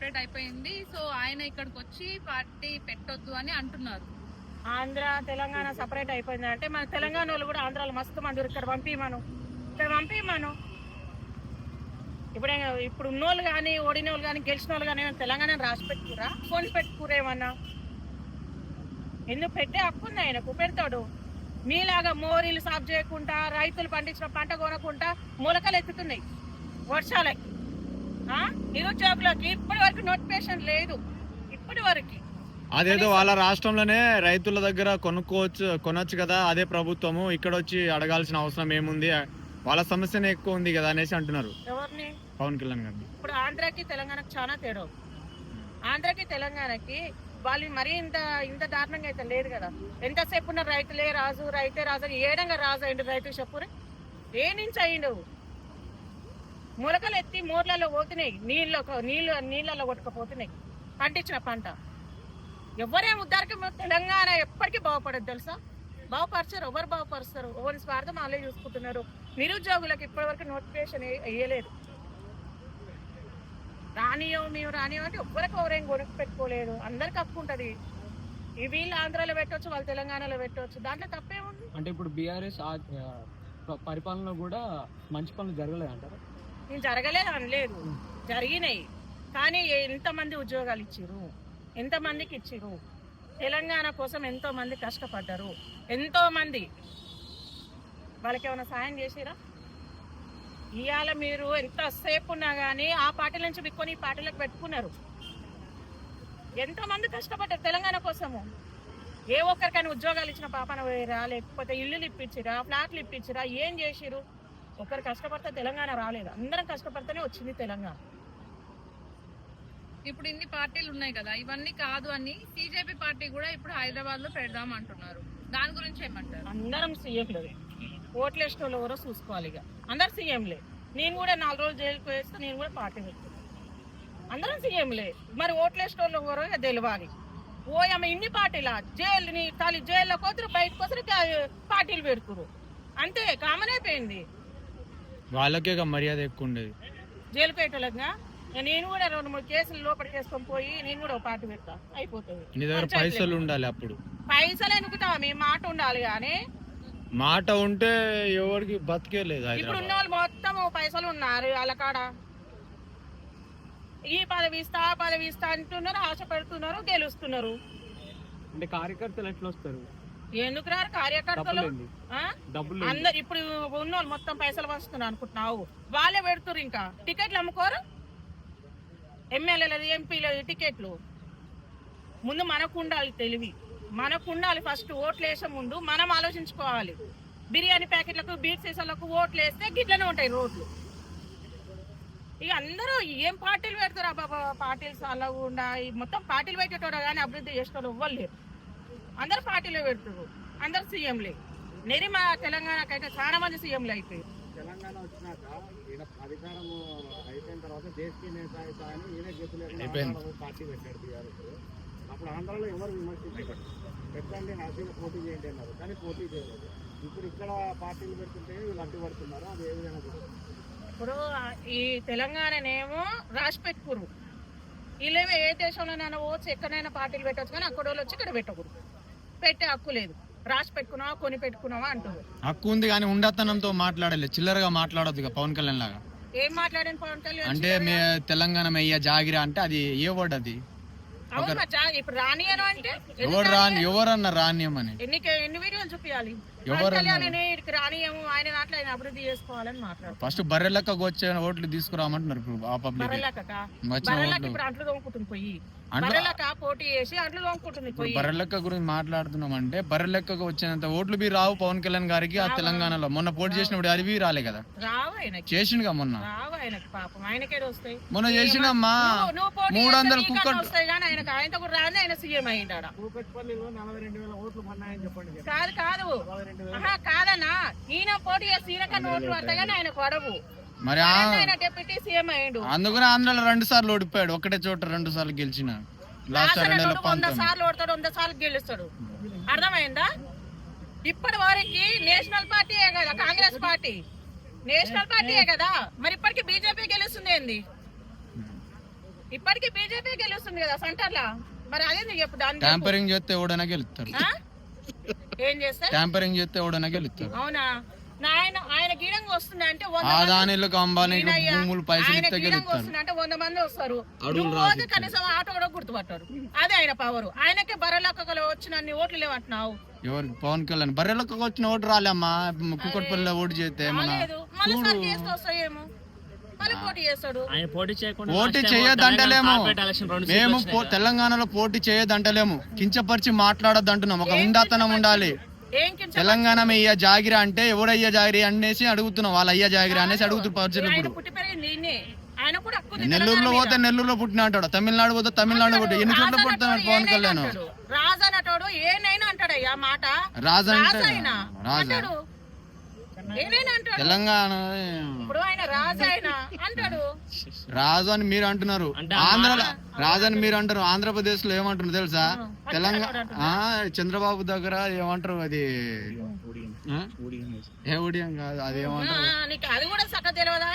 Separate అయిపోయింది. So ఆయన ఇక్కడికి వచ్చి పార్టీ పెట్టొద్దు అని అంటున్నారు. ఆంధ్ర తెలంగాణ సపరేట్ అయిపోయింది అంటే మన తెలంగాణ వాళ్ళు కూడా ఆంధ్రాలో మస్తు మంది ఇక్కడ పంపిమను ఇప్పుడు ఉన్నోళ్ళు కానీ ఓడిన వాళ్ళు కానీ గెలిచిన వాళ్ళు కానీ తెలంగాణ రాసి పెట్టుకురా కొని పెట్టుకురా ఏమన్నా ఎందుకు పెట్టే హక్కు ఉంది ఆయనకు పెడతాడు. మీలాగా మోరీలు సాఫ్ చేయకుండా రైతులు పండించిన పంట కొనకుండా మూలకలు ఎత్తుతున్నాయి వర్షాలకి. నిరుద్యోగులకి ఇప్పటి వరకు నోటిఫికేషన్ లేదు. ఇప్పటి వరకు అదేదో వాళ్ళ రాష్ట్రంలోనే రైతుల దగ్గర కొనొచ్చు కదా, అదే ప్రభుత్వము ఇక్కడ వచ్చి అడగాల్సిన అవసరం ఏముంది, వాళ్ళ సమస్యనే ఎక్కువ ఉంది కదా అనేసి అంటున్నారు. ఎవరిని? పవన్ కళ్యాణ్ గారిని. ఇప్పుడు ఆంధ్రాకి తెలంగాణకి చాలా తేడా. ఆంధ్రాకి తెలంగాణకి వాళ్ళు మరీ ఇంత దారుణంగా అయితే లేదు కదా. ఎంతసేపు ఉన్న రైతే రాజు ఏడంగా రాజు అయిండు రైతు చెప్పురే. ఏ నుంచి అయిండు? మొలకలు ఎత్తి మోర్లలో పోతున్నాయి, నీళ్ళలో కొట్టుకుపోతున్నాయి పండించిన పంట. ఎవరేం ఉద్దారకం తెలంగాణ ఎప్పటికీ బాగుపడదు తెలుసా. బాగుపరచారు, ఎవరు బాగుపరుస్తారు? ఎవరి స్వార్థం వాళ్ళే చూసుకుంటున్నారు. నిరుద్యోగులకు ఇప్పటి వరకు నోటిఫికేషన్ వేయలేదు. మేము రానియం అంటే ఎవరేం కొనుక్కు పెట్టుకోలేదు. అందరికి హక్కు ఉంటుంది. వీళ్ళు ఆంధ్రాలో పెట్టవచ్చు, వాళ్ళు తెలంగాణలో పెట్టవచ్చు, దాంట్లో తప్పేముంది? అంటే ఇప్పుడు బీఆర్ఎస్ పరిపాలన కూడా మంచి పనులు జరగలేదు అంటారు. నేను జరగలేదు అనలేదు, జరిగినాయి. కానీ ఎంతమంది ఉద్యోగాలు ఇచ్చిర్రు, ఎంతమందికి ఇచ్చిర్రు? తెలంగాణ కోసం ఎంతో మంది కష్టపడ్డారు. ఎంతో మంది వాళ్ళకి ఏమైనా సాయం చేసిరా? ఇవాళ మీరు ఎంతసేపు ఉన్నా కానీ ఆ పార్టీల నుంచి బిక్కొని ఈ పార్టీలకు పెట్టుకున్నారు. ఎంతోమంది కష్టపడ్డారు తెలంగాణ కోసము. ఏ ఒక్కరికైనా ఉద్యోగాలు ఇచ్చిన పాపన పోయిరా, లేకపోతే ఇల్లులు ఇప్పించిరా, ఫ్లాట్లు ఇప్పించిరా, ఏం చేసిరు? ఒకరు కష్టపడితే తెలంగాణ రాలేదు. అందరం కష్టపడితేనే వచ్చింది తెలంగాణ. ఇప్పుడు ఇన్ని పార్టీలు ఉన్నాయి కదా, ఇవన్నీ కాదు అని బీజేపీ పార్టీ కూడా ఇప్పుడు హైదరాబాద్ లో పెడదాం అంటున్నారు. దాని గురించి ఏమంటారు? అందరం సీఎంలే, ఓట్లేసిన వాళ్ళు ఎవరో చూసుకోవాలి. ఇక అందరు సీఎంలే. నేను కూడా 4 రోజులు జైలుకు వేస్తే నేను కూడా పార్టీ పెడుతున్నాను. అందరం సీఎంలే. మరి ఓట్లేసిన వాళ్ళు ఎవరో ఇక తెలియాలి. ఓయమ్మ ఇన్ని పార్టీలా జైల్లో కోతురు, బయటకు వస్తారు, పార్టీలు పెడుతురు. అంతే, కామన్ అయిపోయింది. వాళ్ళకే మర్యాద ఎక్కువ ఉండేది జైలు పెట్టలేగా. నేను కూడా 2-3 కేసులు లోపలికి వేసుకొని పోయి నేను కూడా ఒక పార్టీ పెడతా, అయిపోతుంది. నీ దగ్గర పైసలు ఉండాలి. అప్పుడు పైసలు ఎనుకుతావా? మీ మాట ఉండాలి. కానీ మాట ఉంటే ఎవరికి బతికే లేదు. ఇప్పుడు ఉన్న వాళ్ళు మొత్తం పైసలు ఉన్నారు వాళ్ళ కాడ. ఈ పదవి ఇస్తా ఆ పదవి ఇస్తా అంటున్నారు, ఆశ పెడుతున్నారు, గెలుస్తున్నారు. అంటే కార్యకర్తలు ఎట్లా వస్తారు? ఎందుకు రారు కార్యకర్తలు? అందరు ఇప్పుడు ఉన్న వాళ్ళు మొత్తం పైసలు వస్తున్నారు అనుకుంటున్నావు? వాళ్ళే పెడుతున్నారు. ఇంకా టికెట్లు అమ్ముకోరు. ఎమ్మెల్యేలు ఎంపీలు టికెట్లు. ముందు మనకు ఉండాలి తెలివి, మనకు ఉండాలి. ఫస్ట్ ఓట్లు వేసే ముందు మనం ఆలోచించుకోవాలి. బిర్యానీ ప్యాకెట్లకు, బీట్ సీసాలకు ఓట్లు వేస్తే గిట్లనే ఉంటాయి రోడ్లు. ఇక అందరూ ఏం పార్టీలు పెడతారు? అబ్బా పార్టీలు చాలా ఉండా మొత్తం పార్టీలు పెట్టేటోడు కానీ అభివృద్ధి చేసేటోడు ఎవ్వరు లేరు. అందరు పార్టీలో పెడుతున్నారు, అందరు సీఎంలే. మా తెలంగాణకైతే చాలా మంది సీఎంలు అయిపోయారు. తెలంగాణ వచ్చినాక అధికారం అయిపోయిన తర్వాత దేశీయ నేత అని ఈయన గెలుపు పార్టీ పెట్టాడు బీఆర్ఎస్. అప్పుడు ఆంధ్రాలో ఎవరు విమర్శించారు, పెట్టండి హ్యాపీగా పోటీ చేయండి అన్నారు, కానీ పోటీ చేయలేదు. ఇప్పుడు ఇక్కడ పార్టీలు పెడుతుంటే వీళ్ళు అడ్డుపడుతున్నారు. అది ఏ విధంగా? ఇప్పుడు ఈ తెలంగాణనేమో రాసి పెట్టుకురు. వీళ్ళేమో ఏ దేశంలోనైనా పోవచ్చు, ఎక్కడైనా పార్టీలు పెట్టవచ్చు, కానీ అక్కడ వాళ్ళు వచ్చి ఇక్కడ పెట్టకూడదు. పెట్టే హక్కు లేదు. రాసి పెట్టుకున్నావా, కొని పెట్టుకున్నావా అంటారు. హక్కు ఉంది కానీ ఉండతనంతో మాట్లాడాలి, చిల్లరగా మాట్లాడొద్దు. పవన్ కళ్యాణ్ లాగా ఏం మాట్లాడిన పవన్ కళ్యాణ్ అంటే మీ తెలంగాణ మెయ్య జాగిరా అంటే అది ఏ వర్డ్? అది ఇప్పుడు రానియను అంటే ఎవరన్నా రానియమని ఎన్ని వీడియోలు చూపించాలి? రానియము, ఆయన నాట్లో ఆయన అభివృద్ధి చేసుకోవాలని మాట్లాడు. ఫస్ట్ బర్రెలక్కకు వచ్చే ఓట్లు తీసుకురామంటున్నారు. ఇప్పుడు అంట్లు తోముకుంటుంది పోయి, బర్రెలక్క పోటీ చేసి అంట్లు తోముకుంటుంది పోయి. బర్రెలక్క గురించి మాట్లాడుతున్నాం అంటే బర్రెలక్కకు వచ్చినంత ఓట్లు బి రావు పవన్ కళ్యాణ్ గారికి. ఆ తెలంగాణలో మొన్న పోటీ చేసినప్పుడు అది బి రాలే కదా. రావు ఆయనకి, చేసిండుగా మొన్న. రావు ఆయనకి, పాపం ఆయనకేదో వస్తాయి. మొన్న చేసినమ్మా 300 కుక్కలు వస్తాయి కానీ ఆయనకు ఆయనతో కూడా రాని ఆయన సీఎం అయ్యిండా. కూకట్పల్లిలో 42,000 ఓట్లు పన్నాయని చెప్పండి. కాదన్నా, ఈయన పోటీ చేసి ఈయనకన్నా ఓట్లు పడతాయి కానీ ఆయన పడవు. మరి ఆయన డిప్యూటీ సీఎం అయ్యిండు. అందుకని ఆంధ్రాలో 2 సార్లు ఓడిపోయాడు. ఒకటే చోట 2 సార్లు గెలిచిన. 100 సార్లు ఓడతాడు, 100 సార్లు గెలుస్తాడు. అర్థమైందా? ఇప్పటి వరకు నేషనల్ పార్టీయే కదా కాంగ్రెస్ పార్టీ, నేషనల్ పార్టీయే కదా. మరి ఇప్పటికి బీజేపీ గెలుస్తుంది ఏంది? ఇప్పటికీ బీజేపీ గెలుస్తుంది కదా సెంటర్లా, మరి అదే నువ్వు చెప్పు దాని ట్యాంపరింగ్ చేస్తే ఎవడైనా గెలుస్తారు. ఏం చేస్తా ట్యాంపరింగ్ చేస్తే ఎవడైనా గెలుస్తారు. అవునా? ఆయన గీడంగా వస్తుంది అంటే ఆదానీలకు అంబానీలకు భూములు పైసలు ఇస్తే గెలుస్తారు. వస్తుంది అంటే 100 మంది వస్తారు, రోజు కనీసం ఆటో కూడా గుర్తుపట్టారు. అదే ఆయన పవర్. ఆయనకే బర్రెలక్కలు వచ్చిన అన్ని ఓట్లు లేవంటున్నావు. ఎవరికి? పవన్ కళ్యాణ్ బర్రెలకు వచ్చిన ఓటు రాలేమ్మా. కుక్కట్పల్లిలో ఓటు చేస్తే మళ్ళీ సరికి చేస్తే వస్తాయేమో, మళ్ళీ పోటీ చేస్తాడు. పోటీ చేయొద్దంటలేము మేము. తెలంగాణలో పోటీ చేయొద్దంటలేము, కించపరిచి మాట్లాడొద్దు అంటున్నాం. ఒక ఉందాతనం ఉండాలి. తెలంగాణ అయ్యా జాగిరి అంటే ఎవడయ్యా జాగిరి అనేసి అడుగుతున్నాం. వాళ్ళు అయ్యా జాగిరి అనేసి అడుగుతున్నారు పరిచయం. ఇప్పుడు నెల్లూరులో పోతే నెల్లూరులో పుట్టిన అంటాడు, తమిళనాడు పోతే తమిళనాడు పుట్టి ఎన్ని చోట్ల పుడుతున్నాడు పవన్ కళ్యాణ్. రాజా అంటాడు, ఏనైనా అంటాడయ్యా మాట. రాజా అంటే రాజా తెలంగాణ రాజు అని మీరు అంటున్నారు. ఆంధ్రలో రాజు అని మీరు అంటారు. ఆంధ్రప్రదేశ్ లో ఏమంటున్నారు తెలుసా? తెలంగాణ చంద్రబాబు దగ్గర ఏమంటారు, అది ఏ ఊడియం కాదు, అది ఏమంటారు. అది కూడా సగ తెలియదా?